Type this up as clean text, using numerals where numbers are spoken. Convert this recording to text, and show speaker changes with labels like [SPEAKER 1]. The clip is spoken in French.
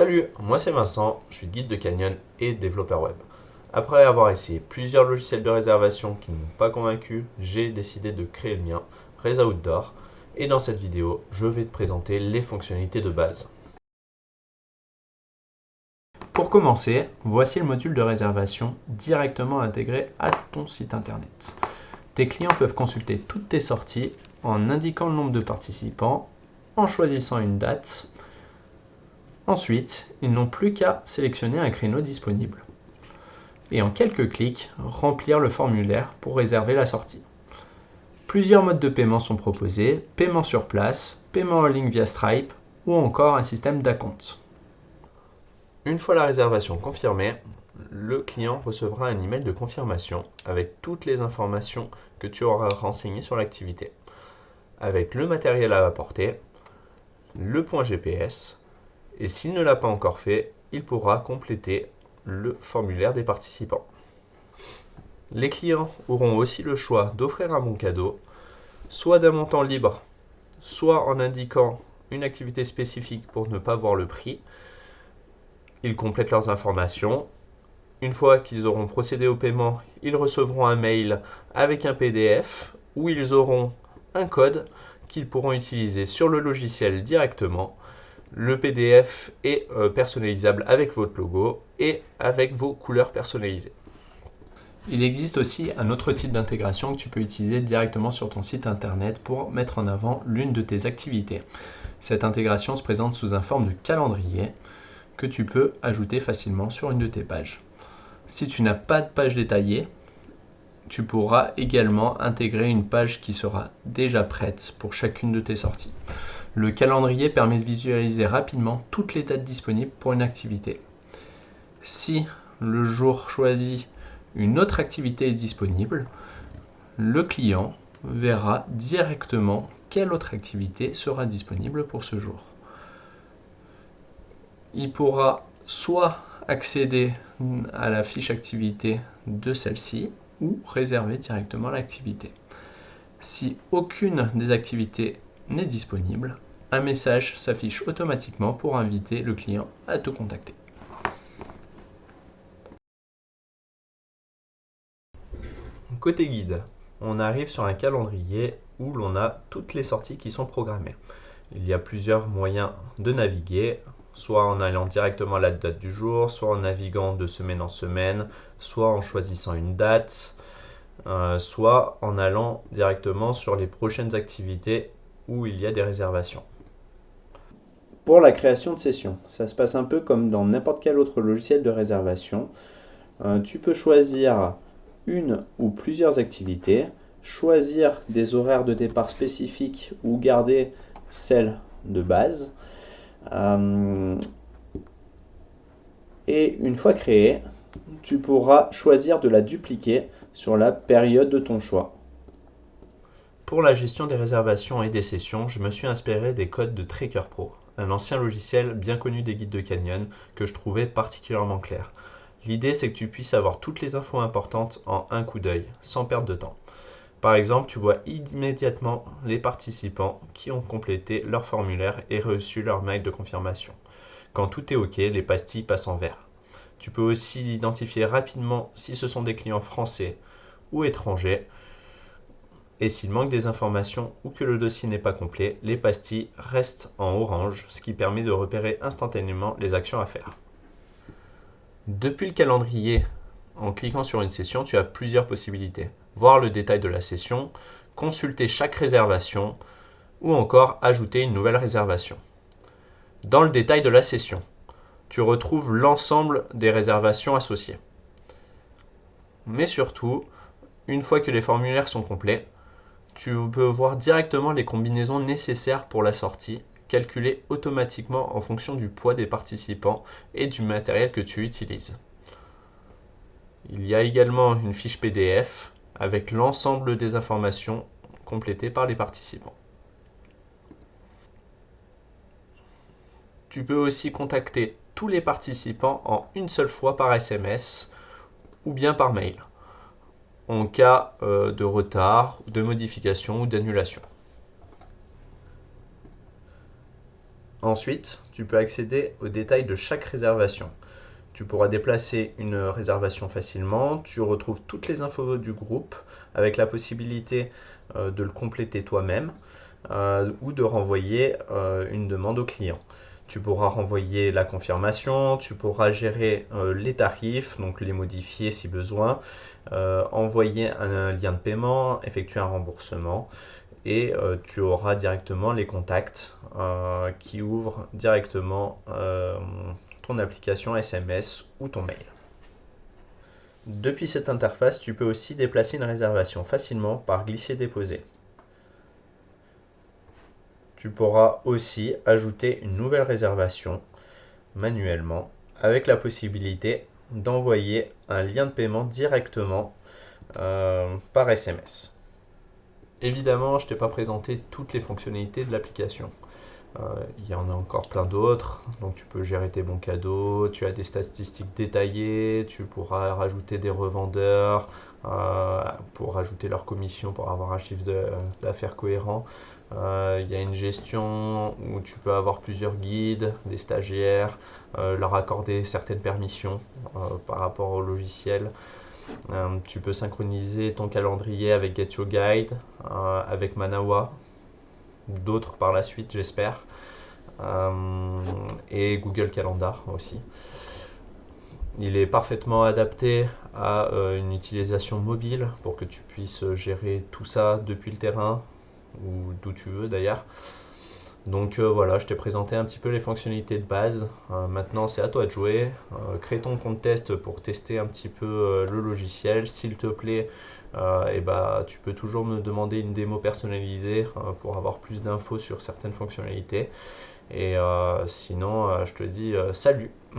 [SPEAKER 1] Salut, moi c'est Vincent, je suis guide de Canyon et développeur web. Après avoir essayé plusieurs logiciels de réservation qui ne m'ont pas convaincu, j'ai décidé de créer le mien, Reza Outdoor, et dans cette vidéo, je vais te présenter les fonctionnalités de base. Pour commencer, voici le module de réservation directement intégré à ton site internet. Tes clients peuvent consulter toutes tes sorties en indiquant le nombre de participants, en choisissant une date. Ensuite, ils n'ont plus qu'à sélectionner un créneau disponible et en quelques clics, remplir le formulaire pour réserver la sortie. Plusieurs modes de paiement sont proposés, paiement sur place, paiement en ligne via Stripe ou encore un système d'acompte. Une fois la réservation confirmée, le client recevra un email de confirmation avec toutes les informations que tu auras renseignées sur l'activité, avec le matériel à apporter, le point GPS, et s'il ne l'a pas encore fait, il pourra compléter le formulaire des participants. Les clients auront aussi le choix d'offrir un bon cadeau, soit d'un montant libre, soit en indiquant une activité spécifique pour ne pas voir le prix. Ils complètent leurs informations. Une fois qu'ils auront procédé au paiement, ils recevront un mail avec un PDF où ils auront un code qu'ils pourront utiliser sur le logiciel directement. Le PDF est personnalisable avec votre logo et avec vos couleurs personnalisées. Il existe aussi un autre type d'intégration que tu peux utiliser directement sur ton site internet pour mettre en avant l'une de tes activités. Cette intégration se présente sous une forme de calendrier que tu peux ajouter facilement sur une de tes pages. Si tu n'as pas de page détaillée, tu pourras également intégrer une page qui sera déjà prête pour chacune de tes sorties. Le calendrier permet de visualiser rapidement toutes les dates disponibles pour une activité. Si le jour choisi une autre activité est disponible, le client verra directement quelle autre activité sera disponible pour ce jour. Il pourra soit accéder à la fiche activité de celle-ci ou réserver directement l'activité. Si aucune des activités n'est disponible, un message s'affiche automatiquement pour inviter le client à te contacter. Côté guide, on arrive sur un calendrier où l'on a toutes les sorties qui sont programmées. Il y a plusieurs moyens de naviguer, soit en allant directement à la date du jour, soit en naviguant de semaine en semaine, soit en choisissant une date, soit en allant directement sur les prochaines activités où il y a des réservations. Pour la création de sessions, ça se passe un peu comme dans n'importe quel autre logiciel de réservation. Tu peux choisir une ou plusieurs activités, choisir des horaires de départ spécifiques ou garder celles de base. Et une fois créée, tu pourras choisir de la dupliquer sur la période de ton choix. Pour la gestion des réservations et des sessions, je me suis inspiré des codes de Tracker Pro, un ancien logiciel bien connu des guides de Canyon que je trouvais particulièrement clair. L'idée, c'est que tu puisses avoir toutes les infos importantes en un coup d'œil, sans perdre de temps. Par exemple, tu vois immédiatement les participants qui ont complété leur formulaire et reçu leur mail de confirmation. Quand tout est OK, les pastilles passent en vert. Tu peux aussi identifier rapidement si ce sont des clients français ou étrangers. Et s'il manque des informations ou que le dossier n'est pas complet, les pastilles restent en orange, ce qui permet de repérer instantanément les actions à faire. Depuis le calendrier, en cliquant sur une session, tu as plusieurs possibilités. Voir le détail de la session, consulter chaque réservation ou encore ajouter une nouvelle réservation. Dans le détail de la session, tu retrouves l'ensemble des réservations associées. Mais surtout, une fois que les formulaires sont complets, tu peux voir directement les combinaisons nécessaires pour la sortie, calculées automatiquement en fonction du poids des participants et du matériel que tu utilises. Il y a également une fiche PDF avec l'ensemble des informations complétées par les participants. Tu peux aussi contacter tous les participants en une seule fois par SMS ou bien par mail, en cas de retard, de modification ou d'annulation. Ensuite, tu peux accéder aux détails de chaque réservation. Tu pourras déplacer une réservation facilement, tu retrouves toutes les infos du groupe avec la possibilité de le compléter toi-même ou de renvoyer une demande au client. Tu pourras renvoyer la confirmation, tu pourras gérer les tarifs, donc les modifier si besoin, envoyer un lien de paiement, effectuer un remboursement et tu auras directement les contacts qui ouvrent directement ton application SMS ou ton mail. Depuis cette interface, tu peux aussi déplacer une réservation facilement par glisser-déposer. Tu pourras aussi ajouter une nouvelle réservation manuellement avec la possibilité d'envoyer un lien de paiement directement par SMS. Évidemment, je ne t'ai pas présenté toutes les fonctionnalités de l'application. Il y en a encore plein d'autres, donc tu peux gérer tes bons cadeaux, tu as des statistiques détaillées, tu pourras rajouter des revendeurs pour rajouter leurs commissions pour avoir un chiffre d'affaires cohérent. Il y a une gestion où tu peux avoir plusieurs guides, des stagiaires, leur accorder certaines permissions par rapport au logiciel. Tu peux synchroniser ton calendrier avec Get Your Guide, avec Manawa, d'autres par la suite j'espère, et Google Calendar aussi. Il est parfaitement adapté à une utilisation mobile pour que tu puisses gérer tout ça depuis le terrain ou d'où tu veux d'ailleurs. Donc voilà, je t'ai présenté un petit peu les fonctionnalités de base. Maintenant, c'est à toi de jouer. Crée ton compte test pour tester un petit peu le logiciel. S'il te plaît, tu peux toujours me demander une démo personnalisée pour avoir plus d'infos sur certaines fonctionnalités. Et sinon, je te dis salut!